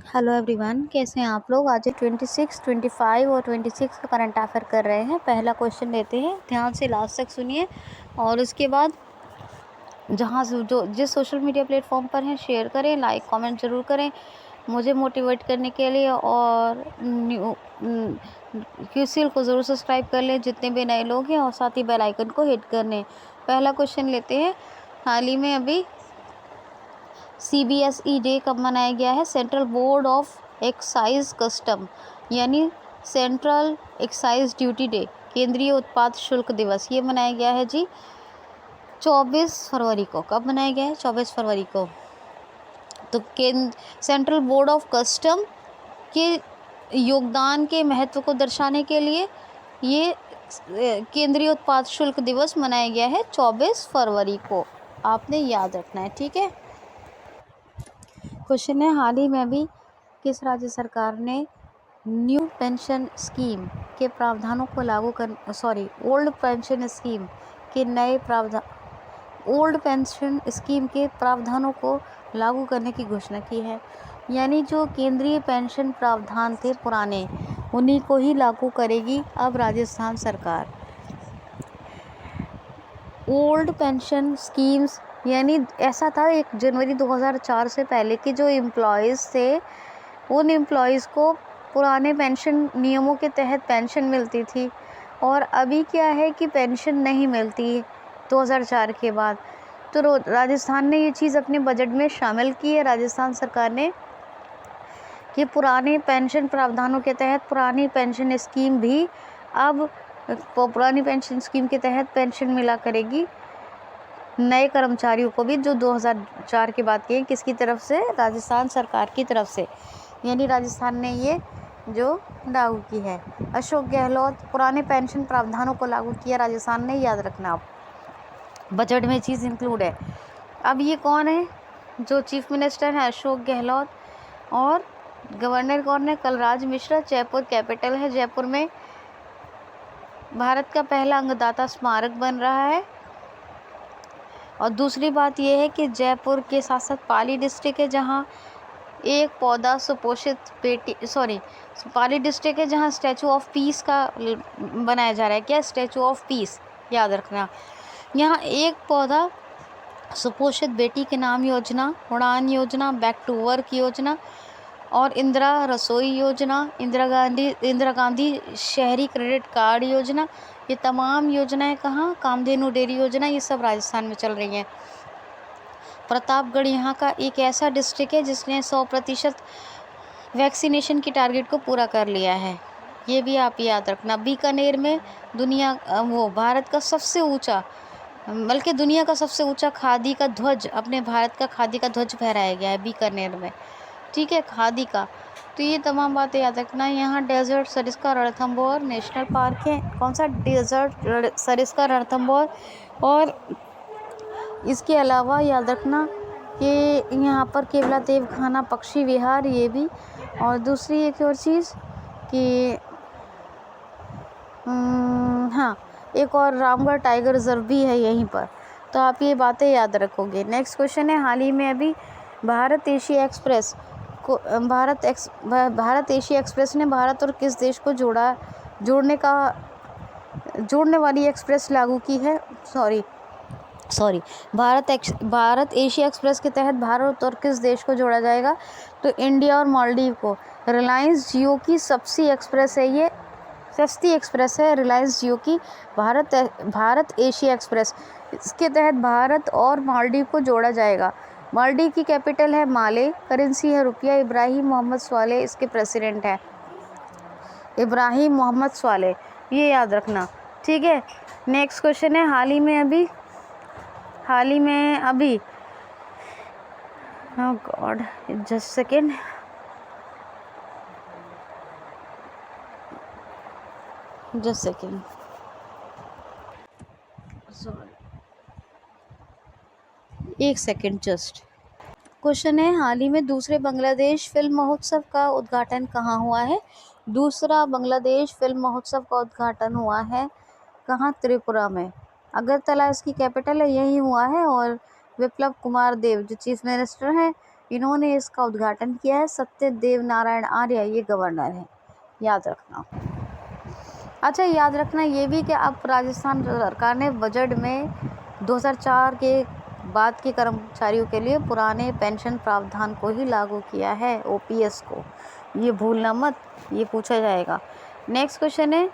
Hello everyone, कैसे हैं आप लोग। आज 26, 25 और 26 का करंट अफेयर कर रहे हैं। पहला क्वेश्चन लेते हैं, ध्यान से लास्ट तक सुनिए और उसके बाद जहां से जो जिस सोशल मीडिया प्लेटफॉर्म पर हैं शेयर करें, लाइक कमेंट ज़रूर करें मुझे मोटिवेट करने के लिए। और क्यूसीएल को ज़रूर सब्सक्राइब कर लें जितने भी नए लोग हैं, और साथ ही बेल आइकन को हिट कर लें। पहला क्वेश्चन लेते हैं, हाल ही में अभी CBSE डे कब मनाया गया है। Central board of excise custom यानी सेंट्रल एक्साइज ड्यूटी डे, केंद्रीय उत्पाद शुल्क दिवस, ये मनाया गया है जी 24 फरवरी को। कब मनाया गया है? 24 फरवरी को। तो सेंट्रल बोर्ड ऑफ कस्टम के योगदान के महत्व को दर्शाने के लिए ये केंद्रीय उत्पाद शुल्क दिवस मनाया गया है 24 फरवरी को। आपने याद रखना है, ठीक है। क्वेश्चन है, हाल ही में भी किस राज्य सरकार ने न्यू पेंशन स्कीम के प्रावधानों को लागू कर ओल्ड पेंशन स्कीम के नए प्रावधान ओल्ड पेंशन स्कीम के प्रावधानों को लागू करने की घोषणा की है। यानी जो केंद्रीय पेंशन प्रावधान थे पुराने, उन्हीं को ही लागू करेगी अब राजस्थान सरकार। ओल्ड पेंशन स्कीम्स यानी ऐसा था 1 जनवरी 2004 से पहले कि जो एम्प्लॉयज़ थे उन एम्प्लॉयज़ को पुराने पेंशन नियमों के तहत पेंशन मिलती थी, और अभी क्या है कि पेंशन नहीं मिलती 2004 के बाद। तो राजस्थान ने ये चीज़ अपने बजट में शामिल की है, राजस्थान सरकार ने, कि पुराने पेंशन प्रावधानों के तहत पुरानी पेंशन स्कीम भी अब पुरानी पेंशन स्कीम के तहत पेंशन मिला करेगी नए कर्मचारियों को भी, जो 2004 की बात की है। किसकी तरफ से? राजस्थान सरकार की तरफ से। यानी राजस्थान ने ये जो लागू की है। अशोक गहलोत, पुराने पेंशन प्रावधानों को लागू किया राजस्थान ने, याद रखना आप, बजट में चीज़ इंक्लूड है। अब ये कौन है? जो चीफ मिनिस्टर है अशोक गहलोत, और गवर्नर कौन है? कलराज मिश्रा। जयपुर कैपिटल है, जयपुर में भारत का पहला अंगदाता स्मारक बन रहा है। और दूसरी बात यह है कि जयपुर के साथ साथ पाली डिस्ट्रिक्ट है जहाँ एक पौधा सुपोषित पाली डिस्ट्रिक्ट है जहाँ स्टैचू ऑफ पीस का बनाया जा रहा है। क्या? स्टैचू ऑफ पीस, याद रखना। यहाँ एक पौधा सुपोषित बेटी के नाम योजना, उड़ान योजना, बैक टू वर्क योजना और इंदिरा रसोई योजना, इंदिरा गांधी शहरी क्रेडिट कार्ड योजना, ये तमाम योजनाएं कहाँ? कामधेनु डेयरी योजना, ये सब राजस्थान में चल रही हैं। प्रतापगढ़ यहाँ का एक ऐसा डिस्ट्रिक्ट है जिसने 100% वैक्सीनेशन की टारगेट को पूरा कर लिया है, ये भी आप याद रखना। बीकानेर में भारत का सबसे ऊंचा, बल्कि दुनिया का सबसे ऊंचा खादी का ध्वज, अपने भारत का खादी का ध्वज फहराया गया है बीकानेर में, ठीक है, खादी का। तो ये तमाम बातें याद रखना। यहाँ desert Sariska Ranthambore national park है। कौन सा? डेजर्ट सरिस्का रणथंभौर। और इसके अलावा याद रखना कि यहाँ पर केवला देव खाना पक्षी विहार, ये भी। और दूसरी एक और चीज़ कि हाँ, एक और रामगढ़ टाइगर रिजर्व भी है यहीं पर। तो आप ये बातें याद रखोगे। नेक्स्ट क्वेश्चन है, हाल ही में अभी भारत एशिया एक्सप्रेस ने भारत और किस देश को जोड़ने वाली एक्सप्रेस लागू की है? भारत एशिया एक्सप्रेस के तहत भारत और किस देश को जोड़ा जाएगा? तो इंडिया और मालदीव को। रिलायंस जियो की सस्ती एक्सप्रेस है, ये सस्ती एक्सप्रेस है रिलायंस जियो की भारत एशिया एक्सप्रेस। इसके तहत भारत और मालदीव को जोड़ा जाएगा। मालदीव की कैपिटल है माले, करेंसी है रुपया। इब्राहिम मोहम्मद स्वाले इसके प्रेसिडेंट हैं, इब्राहिम मोहम्मद स्वाले, ये याद रखना, ठीक है। नेक्स्ट क्वेश्चन है, हाल ही में अभी जस्ट सेकेंड, एक सेकेंड जस्ट। क्वेश्चन है, हाल ही में दूसरे बांग्लादेश फिल्म महोत्सव का उद्घाटन कहाँ हुआ है? दूसरा बांग्लादेश फिल्म महोत्सव का उद्घाटन हुआ है कहाँ? त्रिपुरा में। अगरतला इसकी कैपिटल है, यही हुआ है। और विप्लव कुमार देव जो चीफ मिनिस्टर हैं इन्होंने इसका उद्घाटन किया है। सत्यदेव नारायण आर्य ये गवर्नर हैं, याद रखना। अच्छा, याद रखना ये भी कि अब राजस्थान सरकार ने बजट में 2004 के बाद के कर्मचारियों के लिए पुराने पेंशन प्रावधान को ही लागू किया है, ओपीएस को, ये भूलना मत, ये पूछा जाएगा। नेक्स्ट क्वेश्चन है,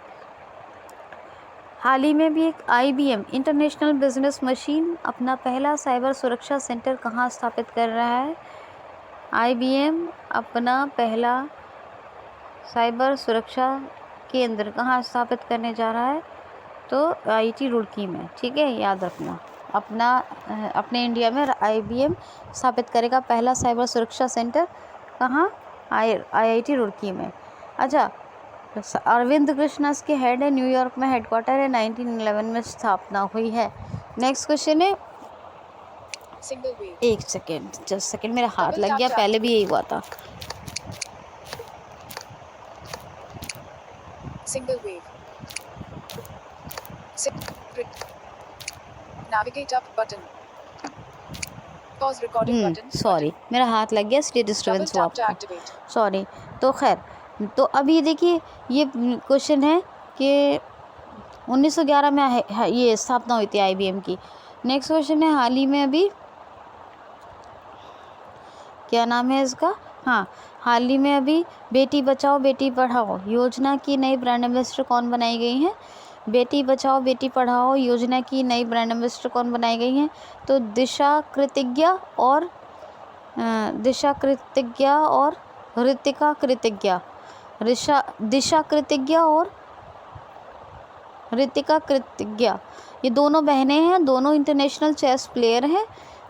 हाल ही में भी एक IBM इंटरनेशनल बिजनेस मशीन अपना पहला साइबर सुरक्षा सेंटर कहाँ स्थापित कर रहा है? IBM अपना पहला साइबर सुरक्षा केंद्र कहाँ स्थापित करने जा रहा है? तो IIT रुड़की में, ठीक है, याद रखना। अपने इंडिया में IBM स्थापित करेगा पहला साइबर सुरक्षा सेंटर कहाँ? IIT रुड़की में। अच्छा, अरविंद कृष्णा के हेड है, न्यूयॉर्क में हेडक्वार्टर है, 1911 में स्थापना हुई है। नेक्स्ट क्वेश्चन है, एक सेकेंड, जस्ट सेकेंड, मेरा हाथ लग गया, पहले भी यही हुआ था। Single wave. Navigate up button. Pause recording button. Sorry, मेरा हाथ लग गया इसलिए डिस्टर्बेंस हुआ आपको, सॉरी। तो खैर, तो अब ये देखिए, ये क्वेश्चन है कि 1911 में ये स्थापना हुई थी IBM की। नेक्स्ट क्वेश्चन है, हाल ही में अभी क्या नाम है इसका, हाँ, हाल ही में अभी बेटी बचाओ बेटी पढ़ाओ योजना की नई ब्रांड एम्बेसडर कौन बनाई गई हैं? बेटी बचाओ बेटी पढ़ाओ योजना की नई ब्रांड एम्बेसडर कौन बनाई गई हैं? तो दिशा कृतिज्ञा और ऋतिका कृतिज्ञा, दिशा कृतिज्ञा और ऋतिका कृतिज्ञा, ये दोनों बहनें हैं, दोनों इंटरनेशनल चेस प्लेयर हैं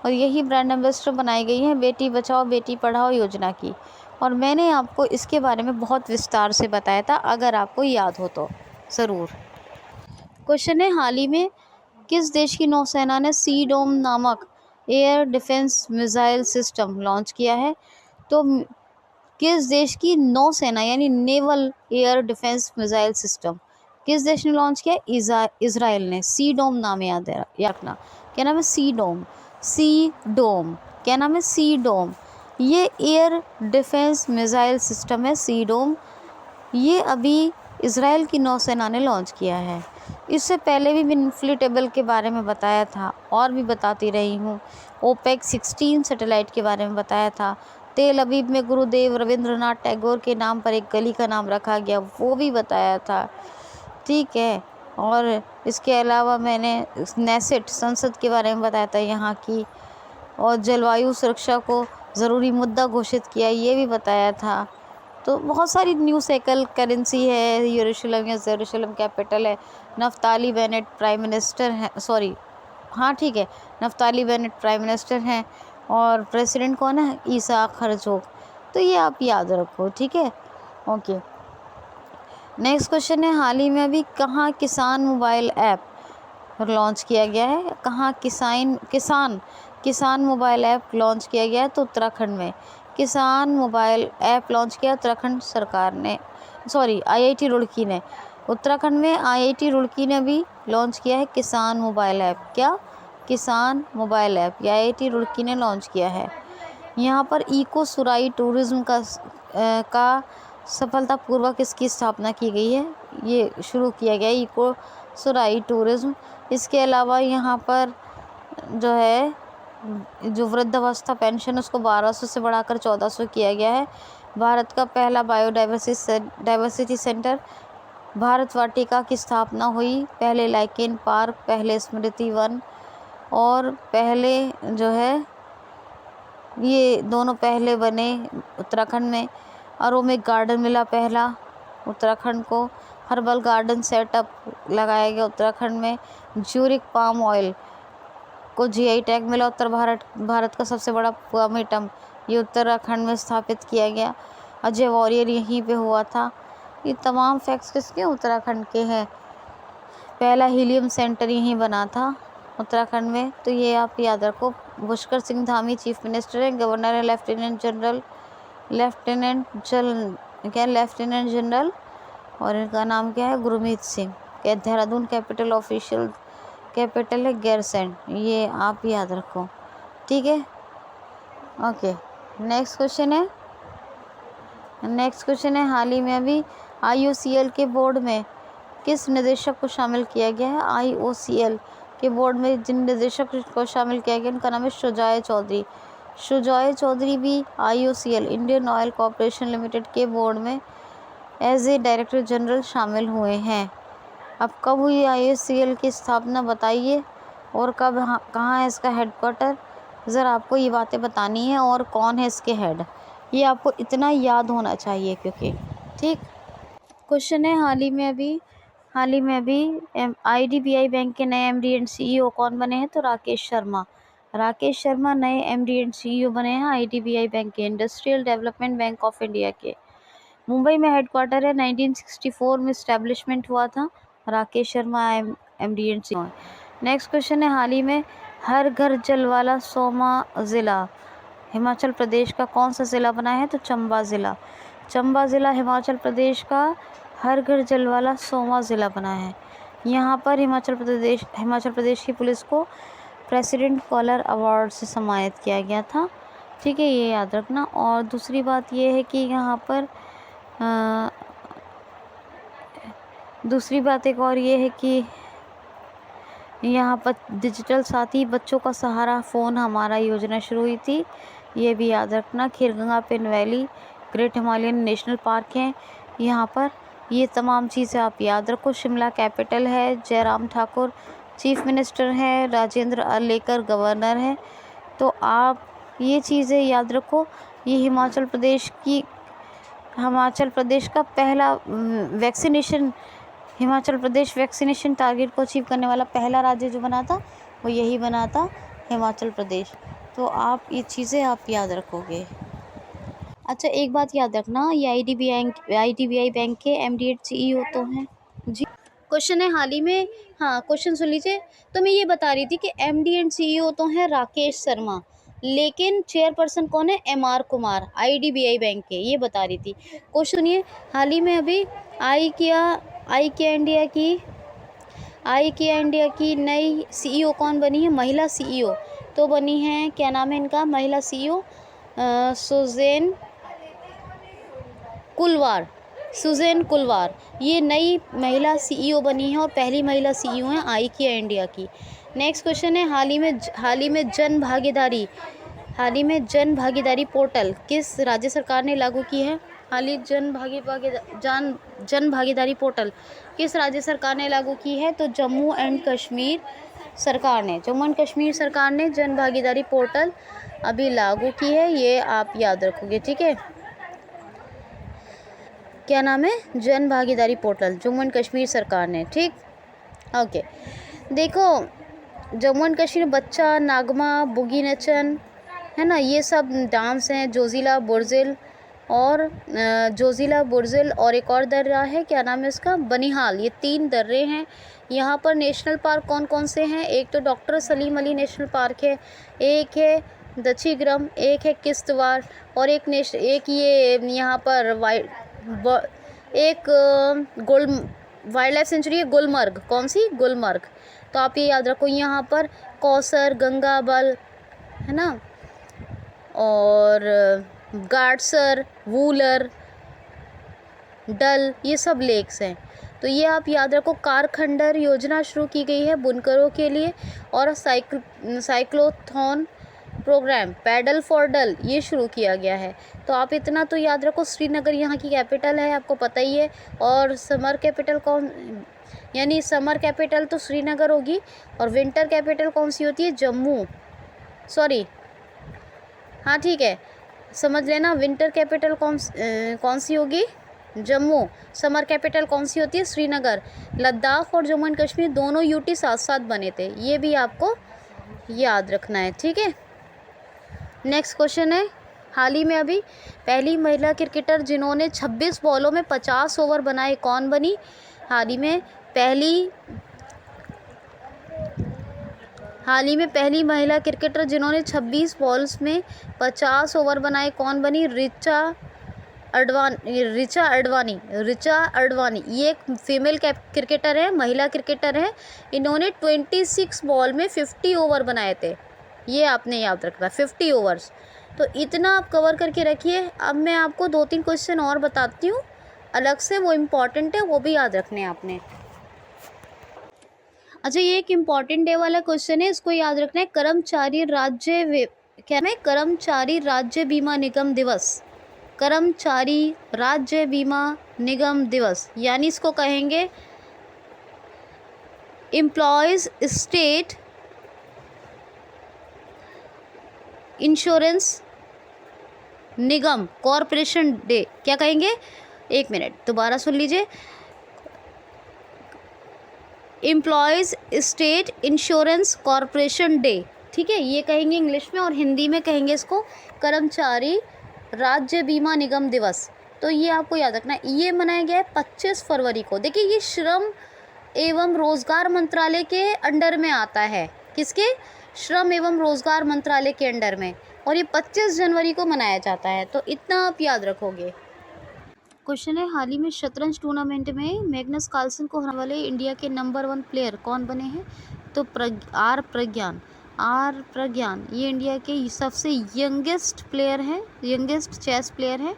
और यही ब्रांड एम्बेसडर बनाई गई हैं बेटी बचाओ बेटी पढ़ाओ योजना की। और मैंने आपको इसके बारे में बहुत विस्तार से बताया था, अगर आपको याद हो तो ज़रूर। क्वेश्चन है, हाल ही में किस देश की नौसेना ने सी डोम नामक air defence missile system launch किया है? तो किस देश की नौसेना यानी naval air defence missile system किस देश ने लॉन्च किया? इजराइल ने। सी डोम नाम याद रखना, क्या नाम है? सी डोम, सी डोम, क्या नाम है? सी डोम। ये एयर डिफेंस मिसाइल सिस्टम है सी डोम, ये अभी इजराइल की नौसेना ने लॉन्च किया है। इससे पहले भी मैंने इन्फ्लेटेबल के बारे में बताया था और भी बताती रही हूँ। ओपेक 16 सैटेलाइट के बारे में बताया था। तेल अवीव में गुरुदेव रविंद्रनाथ टैगोर के नाम पर एक गली का नाम रखा गया, वो भी बताया था, ठीक है। और इसके अलावा मैंने नेसेट संसद के बारे में बताया था यहाँ की, और जलवायु सुरक्षा को ज़रूरी मुद्दा घोषित किया, ये भी बताया था। तो बहुत सारी न्यू साइकिल करेंसी है, यरूशलेम या जेरूशलेम कैपिटल है, नफ्ताली बेनेट प्राइम मिनिस्टर हैं, सॉरी हाँ ठीक है, नफ्ताली बेनेट प्राइम मिनिस्टर हैं और प्रेसिडेंट कौन है? ईसाक हर्जोग। तो ये आप याद रखो, ठीक है, ओके। नेक्स्ट क्वेश्चन है, हाल ही में अभी कहाँ किसान मोबाइल ऐप लॉन्च किया गया है? कहाँ किसान मोबाइल ऐप लॉन्च किया गया है? तो उत्तराखंड में किसान मोबाइल ऐप लॉन्च किया उत्तराखंड सरकार ने, सॉरी IIT रुड़की ने। उत्तराखंड में IIT रुड़की ने भी लॉन्च किया है किसान मोबाइल ऐप। क्या? किसान मोबाइल ऐप IIT रुड़की ने लॉन्च किया है। यहाँ पर इको सुराई टूरिज़्म का सफलतापूर्वक इसकी स्थापना की गई है, ये शुरू किया गया है इको सुराई टूरिज़्म। इसके अलावा यहाँ पर जो है जो वृद्धावस्था पेंशन उसको 1200 से बढ़ाकर 1400 किया गया है। भारत का पहला बायोडाइवर्सिटी सेंटर भारत वाटिका की स्थापना हुई, पहले लाइकेन पार्क, पहले स्मृति वन और पहले जो है ये दोनों पहले बने उत्तराखंड में। अरोमिक गार्डन मिला पहला उत्तराखंड को, हर्बल गार्डन सेटअप लगाया गया उत्तराखंड में। ज्यूरिक पाम ऑयल को GI टैग मिला, उत्तर भारत का सबसे बड़ा पर्मिटम ये उत्तराखंड में स्थापित किया गया। अजय वॉरियर यहीं पे हुआ था। ये तमाम फैक्ट्स किसके? उत्तराखंड के हैं। पहला हीलियम सेंटर यहीं बना था उत्तराखंड में, तो ये आप याद रखो। पुष्कर सिंह धामी चीफ मिनिस्टर हैं, गवर्नर है लेफ्टिनेंट जनरल और इनका नाम क्या है? गुरमीत सिंह। देहरादून कैपिटल है गैरसैंण, ये आप याद रखो, ठीक है, ओके। नेक्स्ट क्वेश्चन है हाल ही में अभी IOCL के बोर्ड में किस निदेशक को शामिल किया गया है। IOCL के बोर्ड में जिन निदेशक को शामिल किया गया उनका नाम है शुजाए चौधरी। शुजाए चौधरी भी IOCL Indian oil corporation limited के बोर्ड में एज ए डायरेक्टर जनरल शामिल हुए हैं। अब कब हुई IOCL की स्थापना बताइए, और कब कहाँ है इसका हेडक्वार्टर। ज़रा आपको ये बातें बतानी है, और कौन है इसके हेड, ये आपको इतना याद होना चाहिए क्योंकि ठीक। क्वेश्चन है हाल ही में अभी IDBI बैंक के नए MD एंड CEO कौन बने हैं, तो राकेश शर्मा नए MD एंड CEO बने हैं IDBI बैंक के, industrial development bank of India के। मुंबई में हेडक्वार्टर है, 1964 में इस्टेब्लिशमेंट हुआ था। Rakesh Sharma MD and CEO। Next question है हाल ही में हर घर जल वाला 100वां ज़िला हिमाचल प्रदेश का कौन सा ज़िला बना है, तो चंबा ज़िला हिमाचल प्रदेश का हर घर जल वाला 100वां ज़िला बना है। यहाँ पर हिमाचल प्रदेश की पुलिस को प्रेसिडेंट कॉलर अवार्ड से सम्मानित किया गया था। ठीक है, ये याद रखना। और दूसरी बात ये है कि यहाँ पर दूसरी बात एक और ये है कि यहाँ पर डिजिटल साथी बच्चों का सहारा फ़ोन हमारा योजना शुरू हुई थी, ये भी याद रखना। Kheerganga Pin valley great Himalayan national park हैं यहाँ पर, ये तमाम चीज़ें आप याद रखो। शिमला कैपिटल है, जयराम ठाकुर चीफ मिनिस्टर हैं, राजेंद्र अलेकर गवर्नर हैं। तो आप ये चीज़ें याद रखो। ये हिमाचल प्रदेश का पहला हिमाचल प्रदेश वैक्सीनेशन टारगेट को अचीव करने वाला पहला राज्य जो बना था वो यही बना था, हिमाचल प्रदेश। तो आप ये चीज़ें आप याद रखोगे। अच्छा, एक बात याद रखना, ये IDBI बैंक के MD एंड CEO तो हैं जी। क्वेश्चन है हाल ही में, हाँ क्वेश्चन सुन लीजिए। तो मैं ये बता रही थी कि MD एंड CEO तो हैं राकेश शर्मा, लेकिन चेयरपर्सन कौन है, MR कुमार, IDBI बैंक के, ये बता रही थी। क्वेश्चन सुनिए, हाल ही में अभी आई किया इंडिया की नई CEO कौन बनी है, महिला CEO तो बनी है, क्या नाम है इनका महिला CEO, सुजैन कुलवार। ये नई महिला CEO बनी है और पहली महिला CEO हैं आई किया इंडिया की। नेक्स्ट क्वेश्चन है हाल ही में जन भागीदारी पोर्टल किस राज्य सरकार ने लागू की है। जन भागीदारी पोर्टल किस राज्य सरकार ने लागू की है, तो जम्मू एंड कश्मीर सरकार ने जन भागीदारी पोर्टल अभी लागू की है, ये आप याद रखोगे। ठीक है, क्या नाम है, जन भागीदारी पोर्टल, जम्मू एंड कश्मीर सरकार ने। ठीक, ओके। देखो, जम्मू एंड कश्मीर बच्चा नागमा बुगी नचन है ना, ये सब डांस हैं। जोजिला बुर्जिल और एक और दर्रा है, क्या नाम है इसका, बनिहाल। ये 3 दर्रे हैं। यहाँ पर नेशनल पार्क कौन कौन से हैं, एक तो doctor Salim Ali national park है, एक है दछीग्रम, एक है किश्तवाड़, और एक ये यहाँ पर वाइल्ड लाइफ सेंचुरी है गुलमर्ग। कौन सी, गुलमर्ग। तो आप ये याद रखो, यहाँ पर कौसर, गंगाबल है ना, और गाडसर, वूलर, डल, ये सब लेक्स हैं। तो ये आप याद रखो। कारखंडर योजना शुरू की गई है बुनकरों के लिए, और साइक्लोथॉन प्रोग्राम पैडल फॉर डल ये शुरू किया गया है। तो आप इतना तो याद रखो। श्रीनगर यहाँ की कैपिटल है, आपको पता ही है। और समर कैपिटल समर कैपिटल तो श्रीनगर होगी, और विंटर कैपिटल कौन सी होती है, जम्मू, सॉरी, हाँ ठीक है, समझ लेना। विंटर कैपिटल कौन सी होगी, जम्मू। समर कैपिटल कौन सी होती है, श्रीनगर। लद्दाख और जम्मू एंड कश्मीर दोनों UT साथ साथ बने थे, ये भी आपको याद रखना है। ठीक है, नेक्स्ट क्वेश्चन है, हाल ही में अभी पहली महिला क्रिकेटर जिन्होंने 26 बॉलों में 50 ओवर बनाए कौन बनी। हाल ही में पहली महिला क्रिकेटर जिन्होंने 26 बॉल्स में 50 ओवर बनाए कौन बनी, रिचा अडवाणी। ये एक फीमेल क्रिकेटर है, महिला क्रिकेटर है। इन्होंने 26 बॉल में 50 ओवर बनाए थे, ये आपने याद रखना, 50 ओवर्स। तो इतना आप कवर करके रखिए। अब मैं आपको 2-3 क्वेश्चन और बताती हूँ अलग से, वो इम्पॉर्टेंट है, वो भी याद रखने हैं आपने। अच्छा, ये एक इम्पॉर्टेंट डे वाला क्वेश्चन है, इसको याद रखना है। कर्मचारी राज्य बीमा निगम दिवस। कर्मचारी राज्य बीमा निगम दिवस, यानी इसको कहेंगे एम्प्लॉयज़ स्टेट इंश्योरेंस निगम कॉरपोरेशन डे। क्या कहेंगे? 1 मिनट, दोबारा सुन लीजिए। Employees state insurance corporation day, ठीक है, ये कहेंगे इंग्लिश में, और हिंदी में कहेंगे इसको कर्मचारी राज्य बीमा निगम दिवस। तो ये आपको याद रखना है। ये मनाया गया है 25 फरवरी को। देखिए, ये श्रम एवं रोजगार मंत्रालय के अंडर में आता है। किसके? श्रम एवं रोजगार मंत्रालय के अंडर में, और ये 25 जनवरी को मनाया जाता है। तो इतना आप याद रखोगे। क्वेश्चन है, हाल ही में शतरंज टूर्नामेंट में मैग्नस कार्लसन को हराने वाले इंडिया के नंबर 1 प्लेयर कौन बने हैं? तो आर प्रज्ञान ये इंडिया के सबसे यंगेस्ट प्लेयर हैं, यंगेस्ट चेस प्लेयर हैं,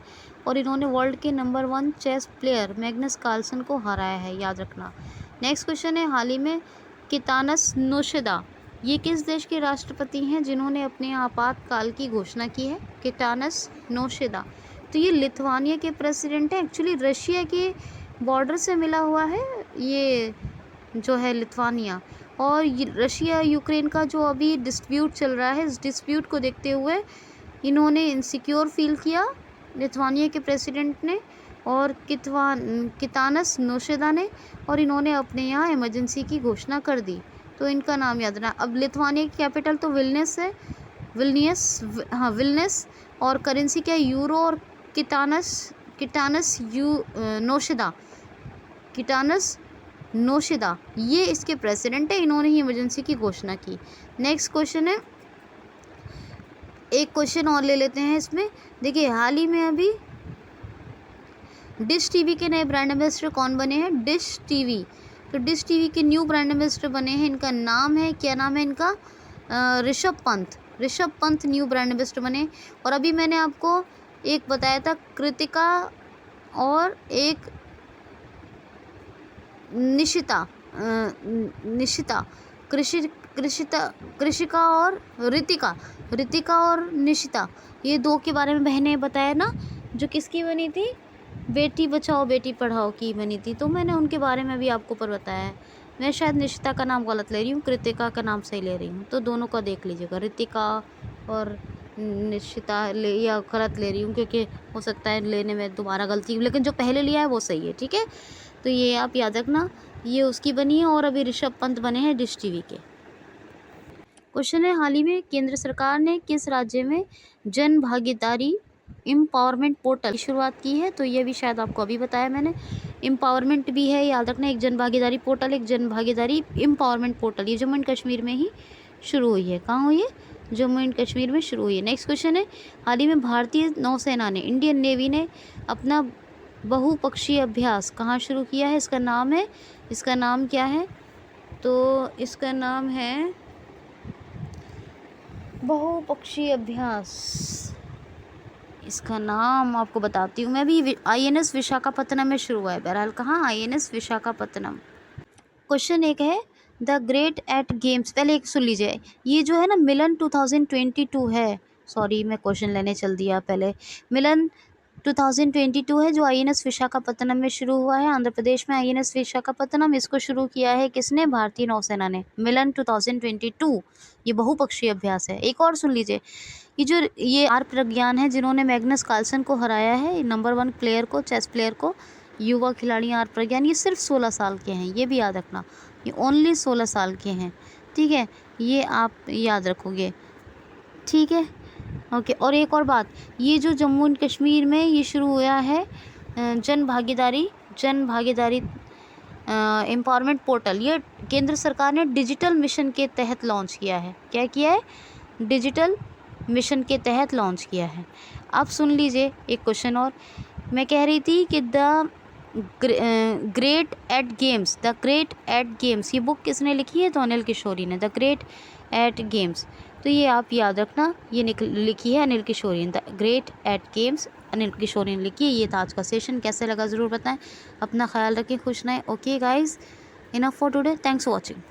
और इन्होंने वर्ल्ड के number 1 chess player Magnus Carlsen को हराया है, याद रखना। नेक्स्ट क्वेश्चन है, हाल ही में कितानस नोशेदा ये किस देश के राष्ट्रपति हैं जिन्होंने अपने आपातकाल की घोषणा की है? कितानस नोशेदा, तो ये लिथुआनिया के प्रेसिडेंट हैं। एक्चुअली रशिया के बॉर्डर से मिला हुआ है ये जो है लिथुआनिया, और रशिया यूक्रेन का जो अभी डिस्प्यूट चल रहा है, इस डिस्प्यूट को देखते हुए इन्होंने इनसिक्योर फील किया लिथुआनिया के प्रेसिडेंट ने और कितानस नोशेदा ने, और इन्होंने अपने यहाँ इमरजेंसी की घोषणा कर दी। तो इनका नाम याद रखना। अब लिथुआनिया की कैपिटल तो विल्नियस है, विल्नियस, और करेंसी क्या है? यूरो, और किटानस नोशेदा ये इसके प्रेसिडेंट है, इन्होंने ही इमरजेंसी की घोषणा की। नेक्स्ट क्वेश्चन है, एक क्वेश्चन और ले लेते हैं इसमें। देखिए, हाल ही में अभी डिश टीवी के नए ब्रांड एम्बेसडर कौन बने हैं? डिश टीवी, तो डिश टीवी के न्यू ब्रांड एम्बेसडर बने हैं, इनका नाम है, क्या नाम है इनका? Rishabh Pant new brand ambassador बने। और अभी मैंने आपको एक बताया था कृतिका और एक निशिता, कृषिका और ऋतिका और निशिता, ये 2 के बारे में बहनें बताया ना, जो किसकी बनी थी? बेटी बचाओ बेटी पढ़ाओ की बनी थी। तो मैंने उनके बारे में भी आपको पर बताया है। मैं शायद निशिता का नाम गलत ले रही हूँ, कृतिका का नाम सही ले रही हूँ, तो दोनों का देख लीजिएगा। ऋतिका और निशिता या गलत ले रही हूँ, क्योंकि हो सकता है लेने में दोबारा गलती, लेकिन जो पहले लिया है वो सही है, ठीक है। तो ये आप याद रखना, ये उसकी बनी है, और अभी ऋषभ पंत बने हैं डिश टीवी के। क्वेश्चन है, हाल ही में केंद्र सरकार ने किस राज्य में जन भागीदारी एम्पावरमेंट पोर्टल की शुरुआत की है? तो ये भी शायद आपको अभी बताया मैंने। एम्पावरमेंट भी है, याद रखना, एक जन भागीदारी पोर्टल, एक जन भागीदारी एम्पावरमेंट पोर्टल। ये जम्मू एंड कश्मीर में ही शुरू हुई है। कहाँ हुई है? जम्मू एंड कश्मीर में शुरू हुई है। नेक्स्ट क्वेश्चन है, हाल ही में भारतीय नौसेना ने, इंडियन नेवी ने अपना बहुपक्षीय अभ्यास कहाँ शुरू किया है? इसका नाम क्या है? तो इसका नाम है बहुपक्षीय अभ्यास। इसका नाम आपको बताती हूँ मैं भी। INS विशाखापत्तनम में शुरू हुआ है। बहरहाल कहाँ? INS विशाखापत्तनम। क्वेश्चन एक है, द ग्रेट एट गेम्स, पहले एक सुन लीजिए, ये जो है ना मिलन 2022 है, सॉरी मैं क्वेश्चन लेने चल दिया पहले। मिलन 2022 है जो INS विशाखापत्तनम में शुरू हुआ है, आंध्र प्रदेश में INS विशाखापत्तनम। इसको शुरू किया है किसने? भारतीय नौसेना ने। मिलन 2022 ये बहुपक्षीय अभ्यास है। एक और सुन लीजिए, ये आर प्रज्ञान है जिन्होंने मैग्नस कार्लसन को हराया है, नंबर 1 प्लेयर को, चेस प्लेयर को, युवा खिलाड़ी आर प्रज्ञान। ये सिर्फ 16 साल के हैं, ये भी याद रखना, ये ओनली 16 साल के हैं, ठीक है, ये आप याद रखोगे, ठीक है, ओके। और एक और बात, ये जो जम्मू एंड कश्मीर में ये शुरू हुआ है जन भागीदारी एम्पावरमेंट पोर्टल, ये केंद्र सरकार ने डिजिटल मिशन के तहत लॉन्च किया है। क्या किया है? डिजिटल मिशन के तहत लॉन्च किया है। अब सुन लीजिए एक क्वेश्चन और, मैं कह रही थी कि द ग्रेट एट गेम्स, ये बुक किसने लिखी है? तो अनिल किशोरी ने, द ग्रेट एट गेम्स। तो ये आप याद रखना, ये लिखी है Anil Kishorian, the great eight games, Anil Kishorian लिखी है। ये था आज का सेशन, कैसे लगा ज़रूर बताएं। अपना ख्याल रखें, खुश रहें। Okay guys, enough for today, thanks for watching.